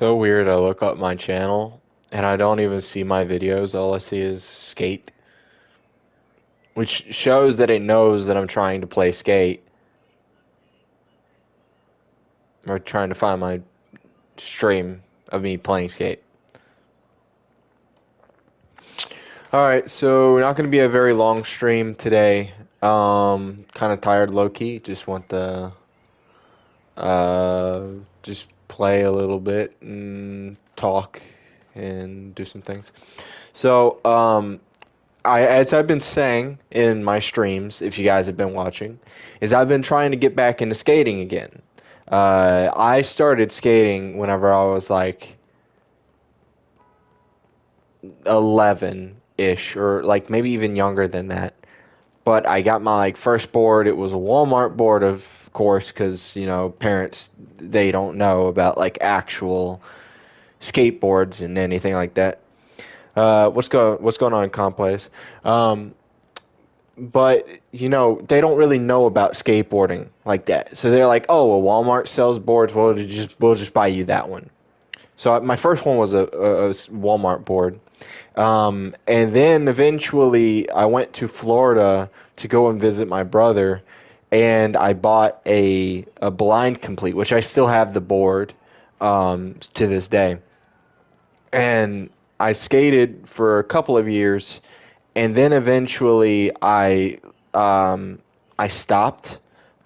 So weird. I look up my channel and I don't even see my videos. All I see is skate, which shows that it knows that I'm trying to play skate or trying to find my stream of me playing skate. All right, so not going to be a very long stream today. Kind of tired, low key. Just want to uh just play a little bit and talk and do some things. So, as I've been saying in my streams, if you guys have been watching, is I've been trying to get back into skating again. I started skating whenever I was like 11-ish, or like maybe even younger than that. But I got my like first board. It was a Walmart board, of course, because parents, they don't know about like actual skateboards and anything like that. What's going on in Complex? Um, but they don't really know about skateboarding like that. So they're like, "Oh, well, Walmart sells boards. Well, we'll just buy you that one." So my first one was a Walmart board, and then eventually I went to Florida to go and visit my brother, and I bought a blind complete, which I still have the board to this day, and I skated for a couple of years, and then eventually I stopped.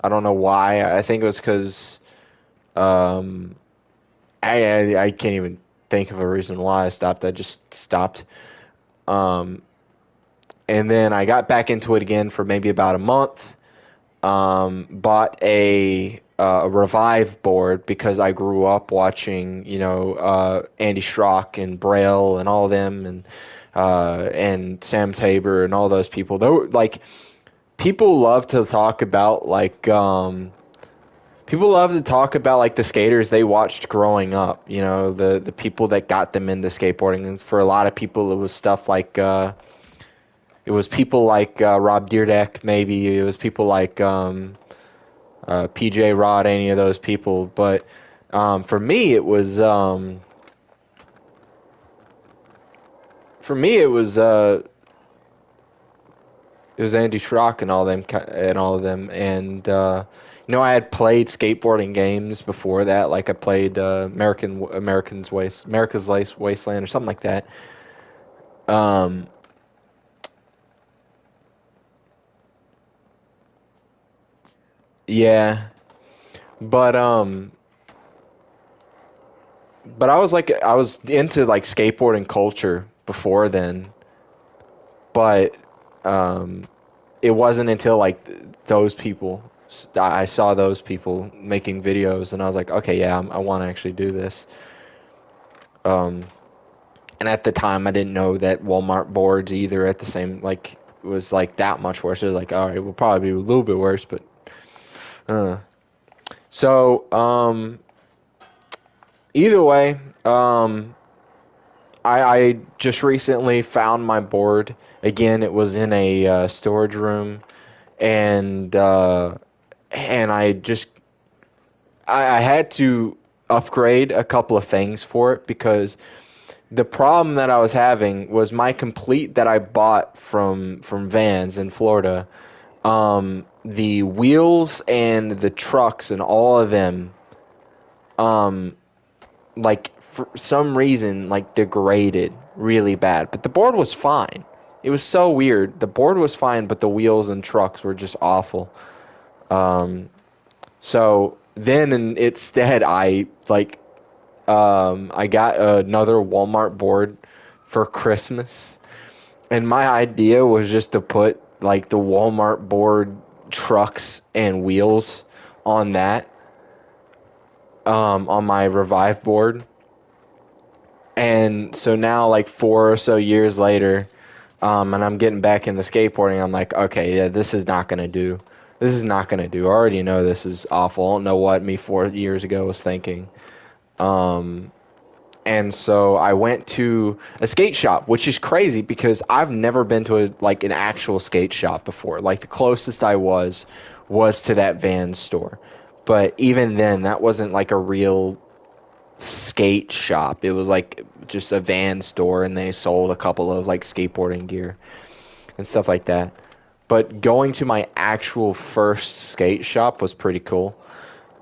I don't know why. I think it was because um, I can't even think of a reason why I stopped. I just stopped. Um, and then I got back into it again for maybe about a month. Bought a Revive board because I grew up watching, Andy Schrock and Braille and all of them, and Sam Tabor and all those people. They were like, people love to talk about people love to talk about like the skaters they watched growing up. The people that got them into skateboarding. And for a lot of people, it was stuff like it was people like Rob Dyrdek, maybe it was people like PJ Rod, any of those people. But for me, it was Andy Schrock and all of them, and I had played skateboarding games before that, like I played America's Wasteland or something like that. Um, yeah, but I was into like skateboarding culture before then, but um, it wasn't until like those people I saw those people making videos, and I was like, okay, yeah, I want to actually do this. Um, and at the time, I didn't know that Walmart boards either. At the same, like, it was like that much worse. It was like, all right, we'll probably be a little bit worse, but uh. So either way, I just recently found my board again. It was in a storage room, and I just I had to upgrade a couple of things for it because the problem that I was having was my complete that I bought from Vans in Florida. The wheels and the trucks and all of them, um, like for some reason, like degraded really bad. But the board was fine. It was so weird. The board was fine, but the wheels and trucks were just awful. Um, so then instead, I got another Walmart board for Christmas, and my idea was just to put like the Walmart board trucks and wheels on that, on my Revive board. And so now, like 4 or so years later, and I'm getting back into skateboarding, I'm like, okay, yeah, this is not gonna do. This is not gonna do. I already know this is awful. I don't know what me 4 years ago was thinking. Um, And so I went to a skate shop, which is crazy because I've never been to an actual skate shop before. Like the closest I was to that Vans store. But even then, that wasn't like a real skate shop. It was like just a van store, and they sold a couple of like skateboarding gear and stuff like that. But going to my actual first skate shop was pretty cool.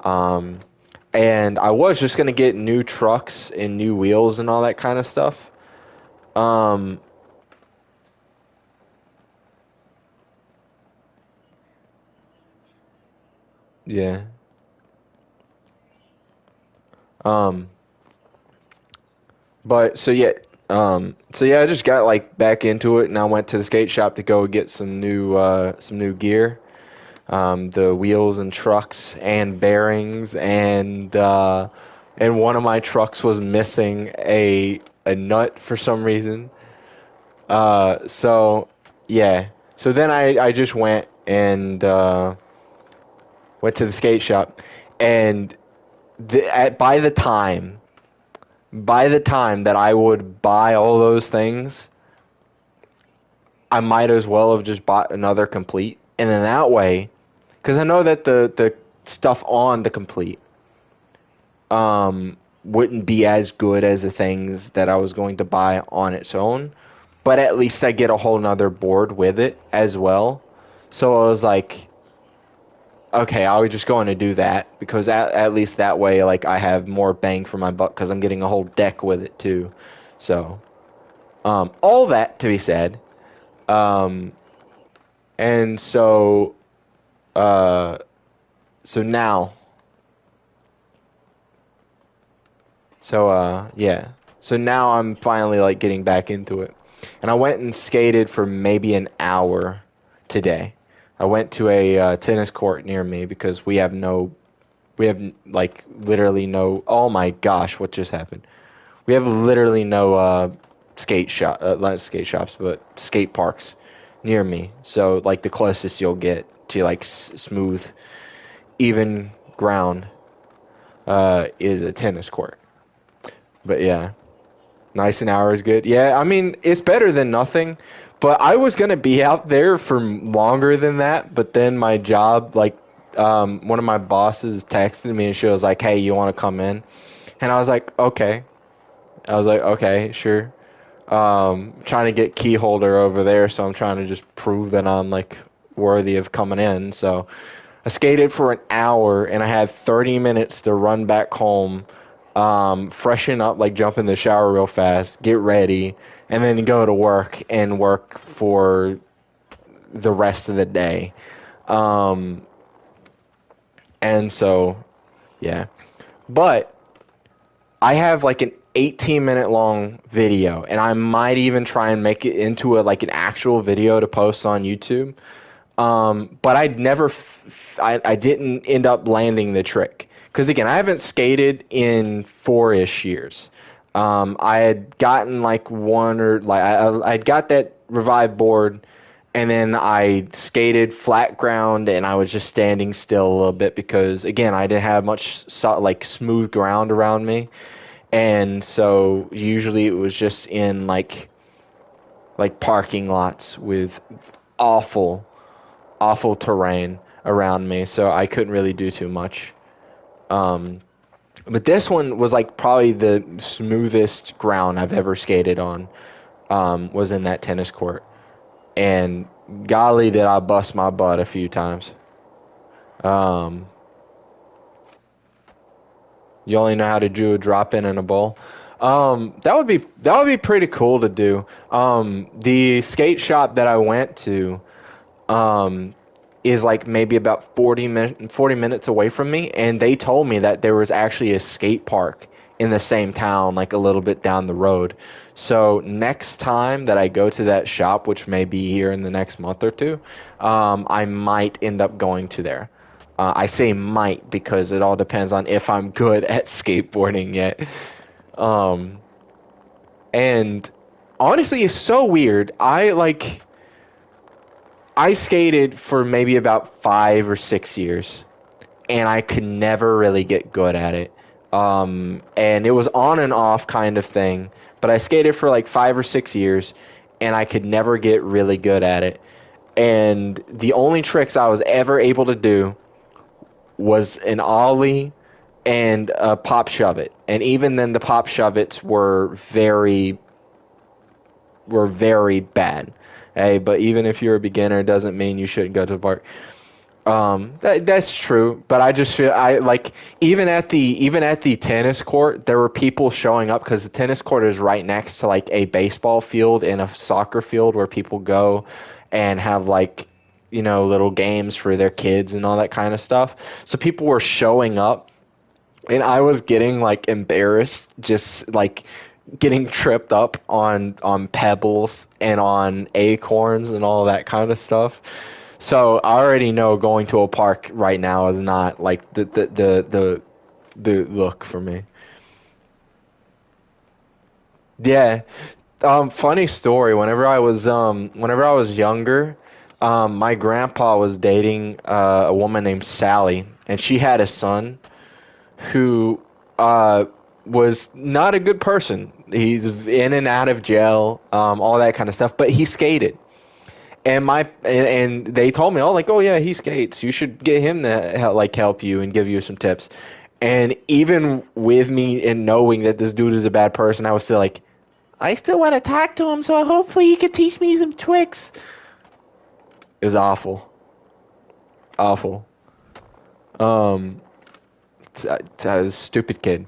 Um, and I was just gonna get new trucks and new wheels and all that kind of stuff. Um, yeah. Um, but so yeah, I just got like back into it, and I went to the skate shop to go get some new gear, the wheels and trucks and bearings, and one of my trucks was missing a nut for some reason. So yeah, so then I just went to the skate shop, and by the time that I would buy all those things, I might as well have just bought another complete. And then that way, because I know that the stuff on the complete wouldn't be as good as the things that I was going to buy on its own, but at least I get a whole nother board with it as well. So I was like, okay, I was just going to do that because at least that way, like I have more bang for my buck because I'm getting a whole deck with it too. So, all that to be said, um, and uh, so now, yeah, so now I'm finally like getting back into it, and I went and skated for maybe an hour today. I went to a tennis court near me because we have like literally no. Oh my gosh, what just happened? We have literally no not skate shops, but skate parks near me. So like the closest you'll get to like smooth, even ground is a tennis court. But yeah, nice an hour is good. Yeah, I mean it's better than nothing. But I was gonna be out there for longer than that. But then my job, like, one of my bosses texted me and she was like, "Hey, you want to come in?" And I was like, "Okay." I was like, "Okay, sure." Trying to get key holder over there, so I'm trying to just prove that I'm like worthy of coming in. So I skated for an hour and I had 30 minutes to run back home, freshen up, like jump in the shower real fast, get ready, and then go to work and work for the rest of the day. Um, and so, yeah. But I have like an 18-minute long video, and I might even try and make it into like an actual video to post on YouTube. But I didn't end up landing the trick because again, I haven't skated in 4-ish years. I had gotten like one or like I'd got that Revive board, and then I skated flat ground, and I was just standing still a little bit because again, I didn't have much like smooth ground around me, and so usually it was just in like parking lots with awful awful terrain around me, so I couldn't really do too much. Um, but this one was like probably the smoothest ground I've ever skated on. Was in that tennis court, and golly, did I bust my butt a few times. Um, you only know how to do a drop in and a bowl. That would be pretty cool to do. The skate shop that I went to, um, is like maybe about 40 minutes away from me, and they told me that there was actually a skate park in the same town like a little bit down the road. So next time that I go to that shop, which may be here in the next month or two, I might end up going to there. I say might because it all depends on if I'm good at skateboarding yet. um, and honestly, it's so weird. I skated for maybe about 5 or 6 years, and I could never really get good at it. And it was on and off kind of thing, but I skated for like 5 or 6 years, and I could never get really good at it. And the only tricks I was ever able to do was an ollie and pop shove it. And even then, the pop shove it's were very bad. Hey, but even if you're a beginner, it doesn't mean you shouldn't go to the park. That's true, but I just feel I like even at the tennis court, there were people showing up because the tennis court is right next to like a baseball field and a soccer field where people go and have like little games for their kids and all that kind of stuff. So people were showing up, and I was getting like embarrassed, just like getting tripped up on pebbles and on acorns and all that kind of stuff. So I already know going to a park right now is not like the look for me. Yeah. Funny story. Whenever I was younger, my grandpa was dating a woman named Sally, and she had a son who uh was not a good person. He's in and out of jail, all that kind of stuff. But he skated. And they told me, oh, like, oh yeah, he skates. You should get him to help you and give you some tips. And even with me and knowing that this dude is a bad person, I was still like, I still want to talk to him, so hopefully he could teach me some tricks. It was awful, awful. Um, I was a stupid kid.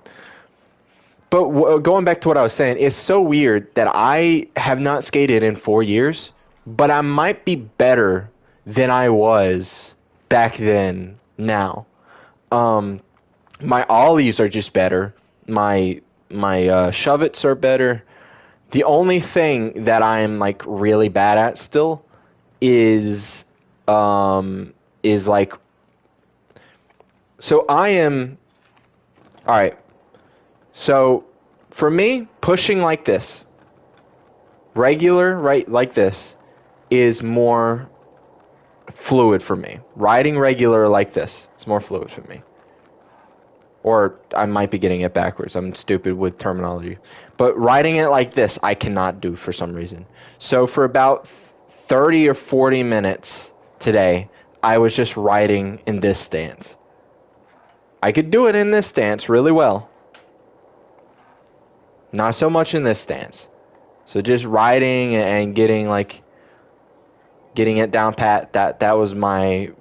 But going back to what I was saying, it's so weird that I have not skated in 4 years, but I might be better than I was back then now. Um, my ollies are just better. My shove-its are better. The only thing that I'm like really bad at still is is like, so I am all right. So for me, pushing like this, regular, right, like this, is more fluid for me. Riding regular like this, it's more fluid for me. Or I might be getting it backwards. I'm stupid with terminology. But riding it like this, I cannot do for some reason. So for about 30 or 40 minutes today, I was just riding in this stance. I could do it in this stance really well. Not so much in this stance. So just riding and getting it down pat, that was my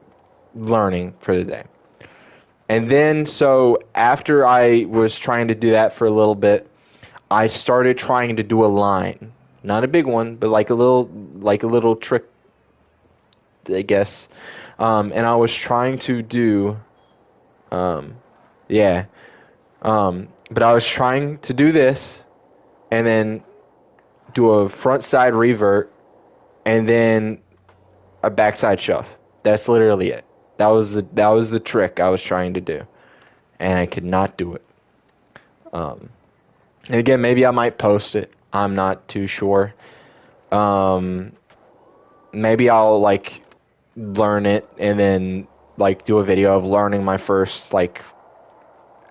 learning for the day. And then so after I was trying to do that for a little bit, I started trying to do a line. Not a big one, but like a little trick, I guess. And I was trying to do um yeah. But I was trying to do this and then do a front side revert and then a backside shove. That's literally it. That was the trick I was trying to do, and I could not do it. Um, and again, maybe I might post it. I'm not too sure. Um, Maybe I'll like learn it and then like do a video of learning my first like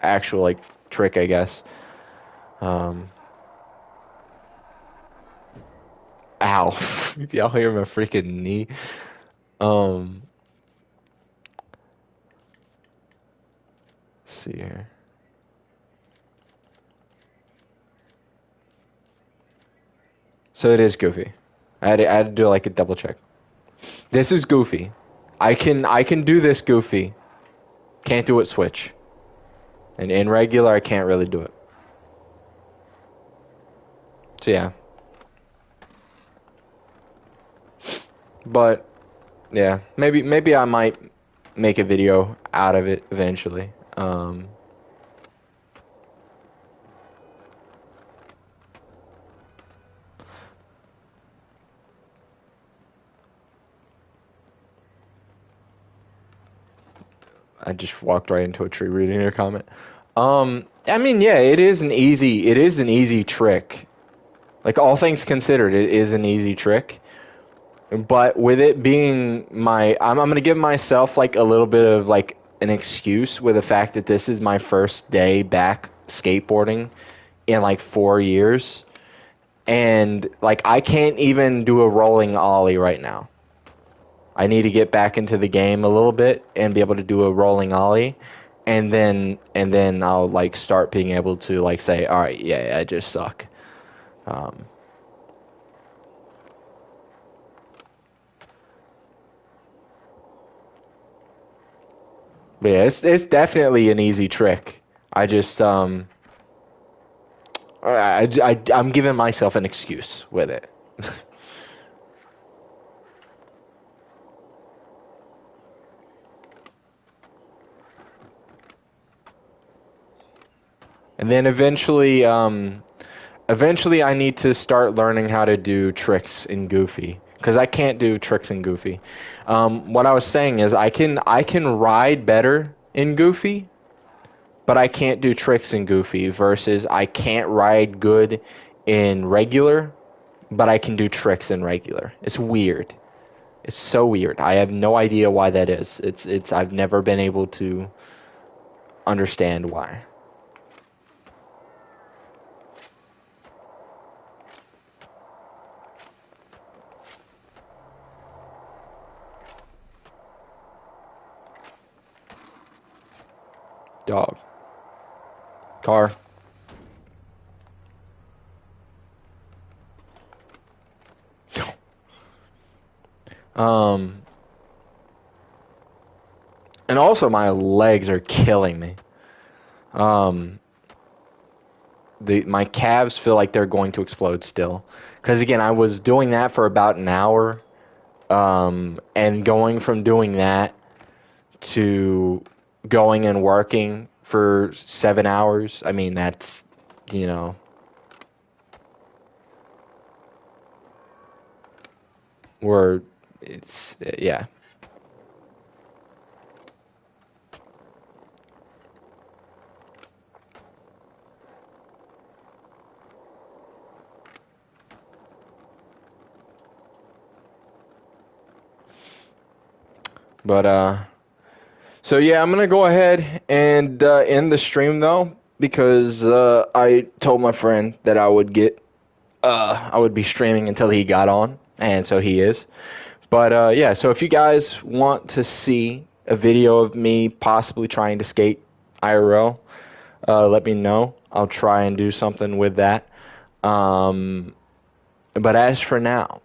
actual like trick, I guess. Um, Ow! Y'all hear my freaking knee? Um, let's see here. So it is goofy. I had to do like a double check. This is goofy. I can do this goofy. Can't do it switch. And in regular I can't really do it. So yeah. But yeah, maybe I might make a video out of it eventually. I just walked right into a tree reading your comment. I mean, yeah, it is an easy trick. Like all things considered, it is an easy trick. But with it being I'm gonna give myself like a little bit of like an excuse with the fact that this is my first day back skateboarding in like 4 years, and like I can't even do a rolling ollie right now. I need to get back into the game a little bit and be able to do a rolling ollie, and then I'll like start being able to like say, all right, yeah, I just suck. Um, but yeah, it's definitely an easy trick. I just I'm giving myself an excuse with it. And then eventually I need to start learning how to do tricks in Goofy because I can't do tricks in Goofy. What I was saying is I can ride better in Goofy, but I can't do tricks in Goofy versus I can't ride good in regular, but I can do tricks in regular. It's weird. It's so weird. I have no idea why that is. It's I've never been able to understand why. Dog. Car. Um and also my legs are killing me. Um my calves feel like they're going to explode still. Cuz again, I was doing that for about an hour, and going from doing that to going and working for 7 hours. I mean, that's, you know, where it's, yeah. But, so yeah, I'm gonna go ahead and end the stream though, because I told my friend that I would be streaming until he got on, and so he is. But yeah, so if you guys want to see a video of me possibly trying to skate IRL, let me know. I'll try and do something with that. Um, but as for now,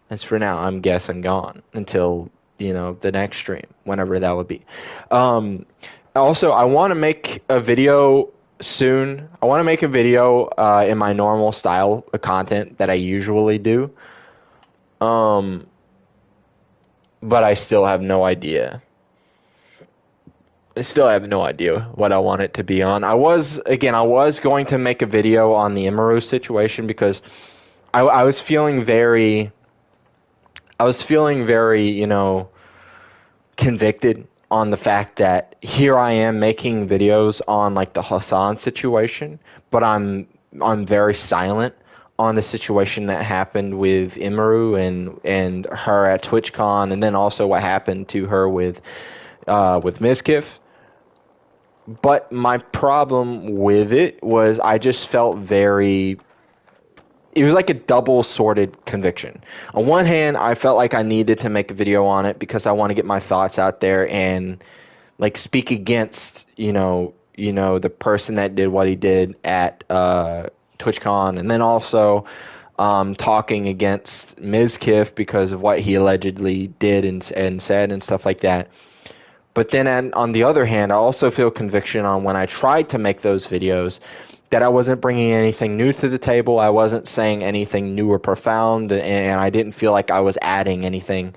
I'm guessing gone until, the next stream, whenever that would be. Um, Also, I want to make a video soon. I want to make a video in my normal style of content that I usually do. Um, but I still have no idea. I still have no idea what I want it to be on. I was going to make a video on the Imaru situation because I was feeling very, convicted on the fact that here I am making videos on like the Hassan situation, but I'm very silent on the situation that happened with Imaru and her at TwitchCon, and then also what happened to her with Mizkif. But my problem with it was I just felt very, it was like a double sorted conviction. On one hand, I felt like I needed to make a video on it because I want to get my thoughts out there and like speak against, the person that did what he did at TwitchCon, and then also talking against Mizkif because of what he allegedly did and said and stuff like that. But then on the other hand, I also feel conviction on when I tried to make those videos that I wasn't bringing anything new to the table. I wasn't saying anything new or profound, and I didn't feel like I was adding anything.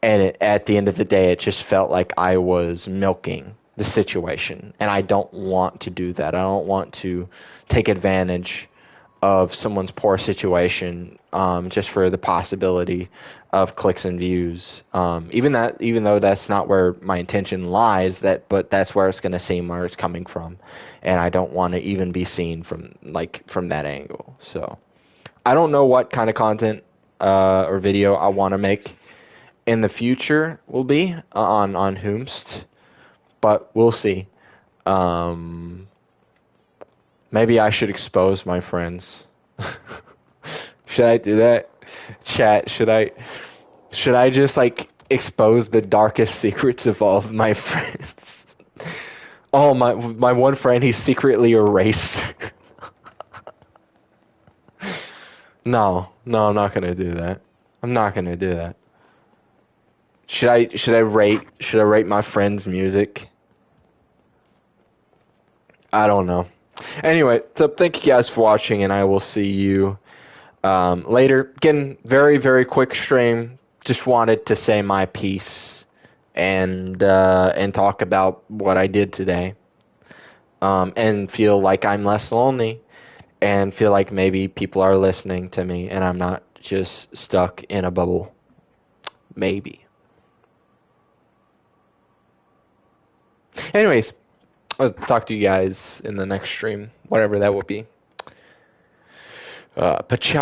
And at the end of the day, it just felt like I was milking the situation. And I don't want to do that. I don't want to take advantage of someone's poor situation, just for the possibility of clicks and views. Even though that's not where my intention lies, but that's where it's going to seem where it's coming from, and I don't want to even be seen from that angle. So I don't know what kind of content or video I want to make in the future will be on Whomst, but we'll see. Um, Maybe I should expose my friends. Should I do that? Chat, should I just like expose the darkest secrets of all of my friends. Oh, my one friend, he's secretly erased. No, I'm not gonna do that. I'm not gonna do that. Should I rate my friend's music? I don't know. Anyway, so thank you guys for watching, and I will see you later. Again, very, very quick stream. Just wanted to say my piece and talk about what I did today. And feel like I'm less lonely and feel like maybe people are listening to me and I'm not just stuck in a bubble. Maybe. Anyways, I'll talk to you guys in the next stream, whatever that will be. Pacha.